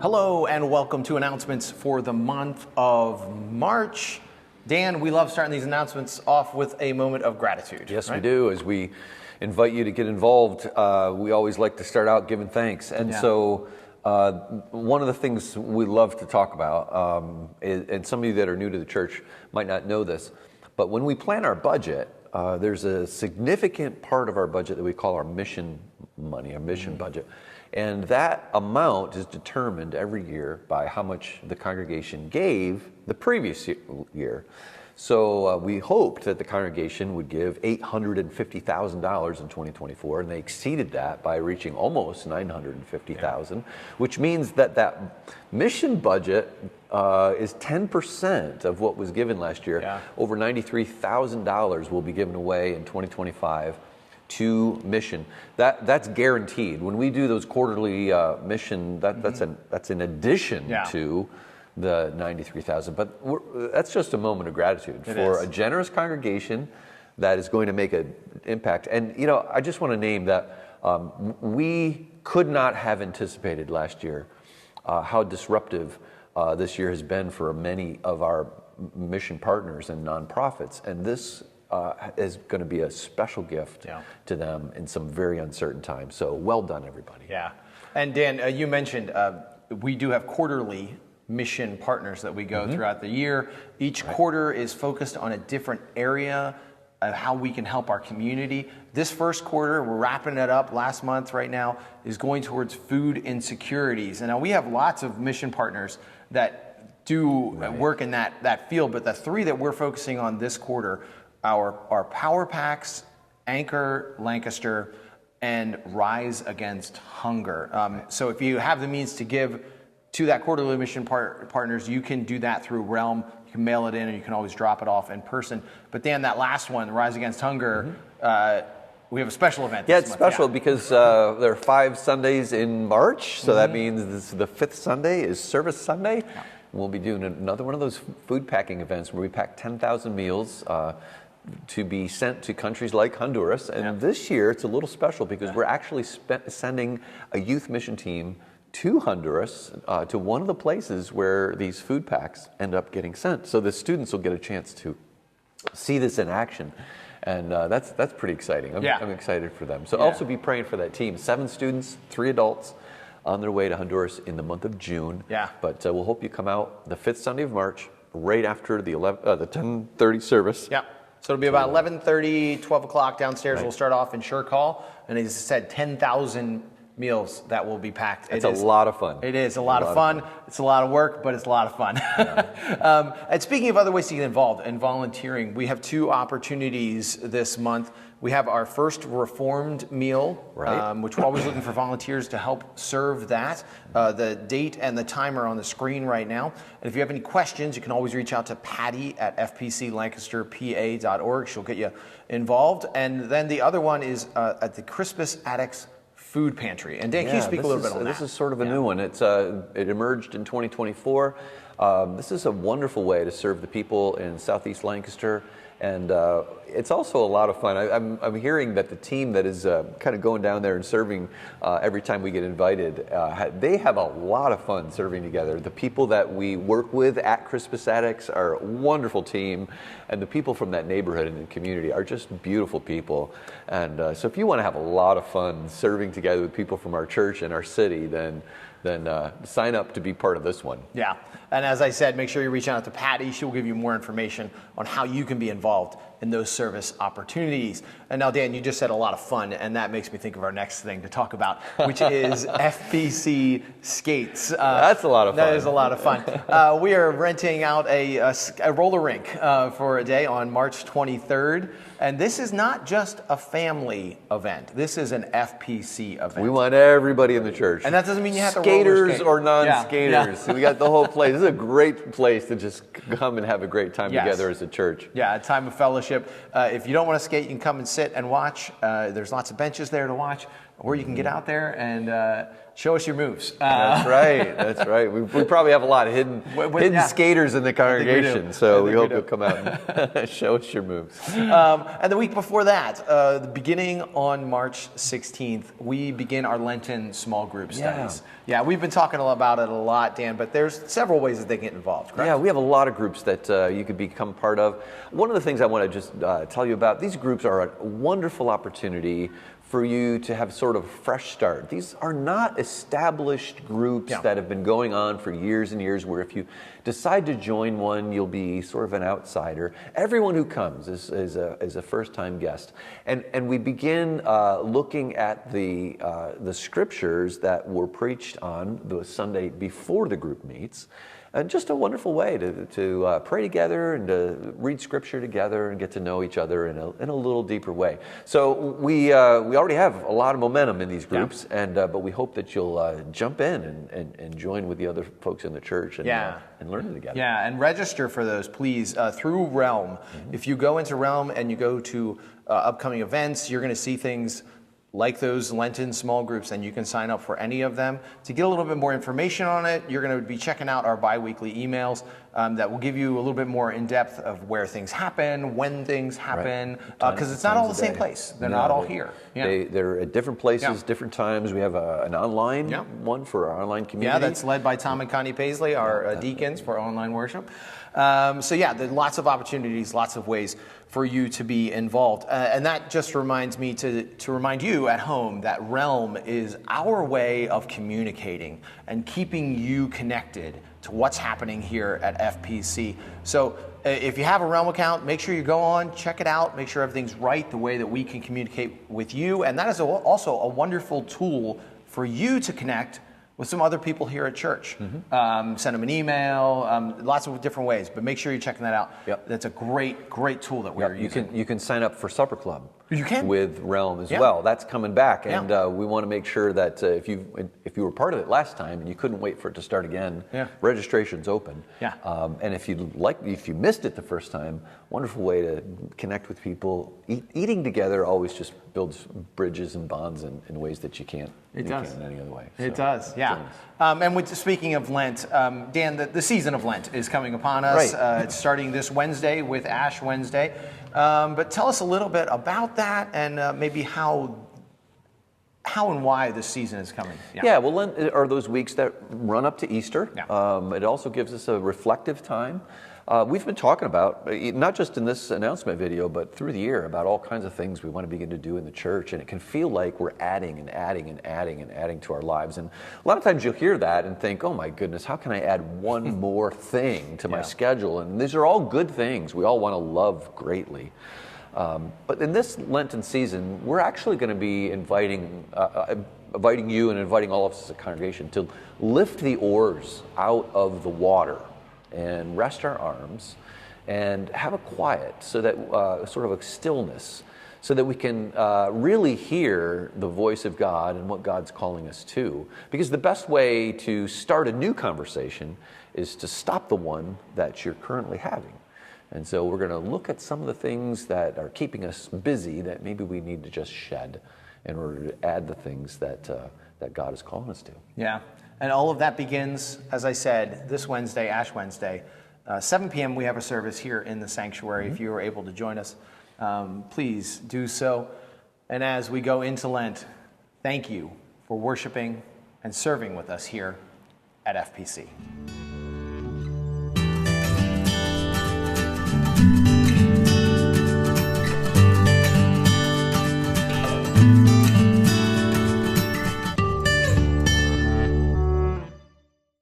Hello and welcome to announcements for the month of March. Dan, we love starting these announcements off with a moment of gratitude. Yes, right? we do. As we invite you to get involved, we always like to start out giving thanks. And so one of the things we love to talk about, and some of you that are new to the church might not know this, but when we plan our budget, there's a significant part of our budget that we call our mission money, our mission budget. And that amount is determined every year by how much the congregation gave the previous year. So we hoped that the congregation would give $850,000 in 2024, and they exceeded that by reaching almost $950,000, which means that mission budget is 10% of what was given last year. Yeah. Over $93,000 will be given away in 2025 to mission. That's guaranteed. When we do those quarterly mission, that's in addition to the 93,000. But that's just a moment of gratitude for a generous congregation that is going to make an impact. And I just want to name that we could not have anticipated last year how disruptive this year has been for many of our mission partners and nonprofits. And this is going to be a special gift to them in some very uncertain times. So well done, everybody. Yeah. And Dan, you mentioned we do have quarterly mission partners that we go throughout the year. Each quarter is focused on a different area of how we can help our community. This first quarter, we're wrapping it up last month right now, is going towards food insecurities. And now we have lots of mission partners that do work in that field, but the three that we're focusing on this quarter are Power Packs, Anchor Lancaster, and Rise Against Hunger. So if you have the means to give to that quarterly mission partners, you can do that through Realm. You can mail it in, and you can always drop it off in person. But Dan, that last one, Rise Against Hunger, we have a special event this month. It's special because there are 5 Sundays in March, so that means the 5th Sunday is Service Sunday. We'll be doing another one of those food packing events where we pack 10,000 meals to be sent to countries like Honduras. And this year it's a little special because we're actually sending a youth mission team to Honduras, to one of the places where these food packs end up getting sent. So the students will get a chance to see this in action. And that's pretty exciting. I'm excited for them. So also be praying for that team. 7 students, 3 adults on their way to Honduras in the month of June. But we'll hope you come out the 5th Sunday of March, right after the 10:30 service. So it'll be about 11:30, 12 o'clock downstairs. We'll start off in Shirk Hall. And as I said, 10,000 meals that will be packed. It's a lot of fun. It is a lot of fun. It's a lot of work, but it's a lot of fun. And speaking of other ways to get involved in volunteering, we have 2 opportunities this month. We have our first Reformed meal, which we're always looking for volunteers to help serve that. The date and the time are on the screen right now. And if you have any questions, you can always reach out to Patty at fpclancasterpa.org. She'll get you involved. And then the other one is at the Crispus Attucks Food Pantry. And Dan, can you speak a little bit on that? This is sort of a new one. It emerged in 2024. This is a wonderful way to serve the people in Southeast Lancaster. And it's also a lot of fun. I'm hearing that the team that is kind of going down there and serving every time we get invited, they have a lot of fun serving together. The people that we work with at Crispus Attucks are a wonderful team, and the people from that neighborhood and the community are just beautiful people. And so if you want to have a lot of fun serving together with people from our church and our city, then sign up to be part of this one. Yeah, and as I said, make sure you reach out to Patty. She will give you more information on how you can be involved in those service opportunities. And now, Dan, you just said a lot of fun, and that makes me think of our next thing to talk about, which is FPC Skates. That's a lot of fun. That is a lot of fun. We are renting out a roller rink for a day on March 23rd. And this is not just a family event. This is an FPC event. We want everybody in the church. And that doesn't mean you have to skaters skate. or non-skaters. We got the whole place. This is a great place to just come and have a great time together as a church. Yeah, a time of fellowship. If you don't want to skate, you can come and sit and watch. There's lots of benches there to watch. or you can get out there and show us your moves. That's right. That's right. We probably have a lot of hidden skaters in the congregation, so we hope you'll come out and show us your moves. And the week before that, beginning on March 16th, we begin our Lenten small group studies. Yeah, we've been talking about it a lot, Dan, but there's several ways that they get involved, correct? Yeah, we have a lot of groups that you could become part of. One of the things I want to just tell you about, these groups are a wonderful opportunity for you to have sort of a fresh start. These are not established groups that have been going on for years and years, where if you decide to join one, you'll be sort of an outsider. Everyone who comes is a first-time guest. And we begin looking at the scriptures that were preached on the Sunday before the group meets. Just a wonderful way to pray together and to read scripture together and get to know each other in a little deeper way. So we already have a lot of momentum in these groups, but we hope that you'll jump in and join with the other folks in the church and learn it together. Yeah, and register for those, please, through Realm. If you go into Realm and you go to upcoming events, you're going to see things like those Lenten small groups, and you can sign up for any of them. To get a little bit more information on it, you're going to be checking out our bi-weekly emails that will give you a little bit more in depth of where things happen, when things happen, because it's not all the same place. They're not all here. They're at different places, different times. We have an online one for our online community. Yeah, that's led by Tom and Connie Paisley, our deacons for online worship. So yeah, there's lots of opportunities, lots of ways for you to be involved. And that just reminds me to remind you at home that Realm is our way of communicating and keeping you connected to what's happening here at FPC. So if you have a Realm account, make sure you go on, check it out, make sure everything's right, the way that we can communicate with you. And that is also a wonderful tool for you to connect with some other people here at church. Send them an email, lots of different ways, but make sure you're checking that out. That's a great tool that we're using. You can sign up for Supper Club. You can? With Realm as well. That's coming back, and we want to make sure that if you were part of it last time and you couldn't wait for it to start again, registration's open. And if you missed it the first time, wonderful way to connect with people. Eating together always just builds bridges and bonds in ways that you can't. Can't in any other way. It does, yeah. And speaking of Lent, Dan, the season of Lent is coming upon us. It's starting this Wednesday with Ash Wednesday. But tell us a little bit about that and maybe how and why this season is coming. Well, Lent are those weeks that run up to Easter. It also gives us a reflective time. We've been talking about, not just in this announcement video, but through the year, about all kinds of things we want to begin to do in the church. And it can feel like we're adding and adding and adding and adding to our lives. And a lot of times you'll hear that and think, oh my goodness, how can I add one more thing to my schedule? And these are all good things we all want to love greatly. But in this Lenten season, we're actually going to be inviting you and inviting all of us as a congregation to lift the oars out of the water and rest our arms and have a quiet, so that sort of a stillness, so that we can really hear the voice of God and what God's calling us to. Because the best way to start a new conversation is to stop the one that you're currently having. And so we're going to look at some of the things that are keeping us busy that maybe we need to just shed in order to add the things that God is calling us to. Yeah. And all of that begins, as I said, this Wednesday, Ash Wednesday. 7 p.m. we have a service here in the sanctuary. If you are able to join us, please do so. And as we go into Lent, thank you for worshiping and serving with us here at FPC.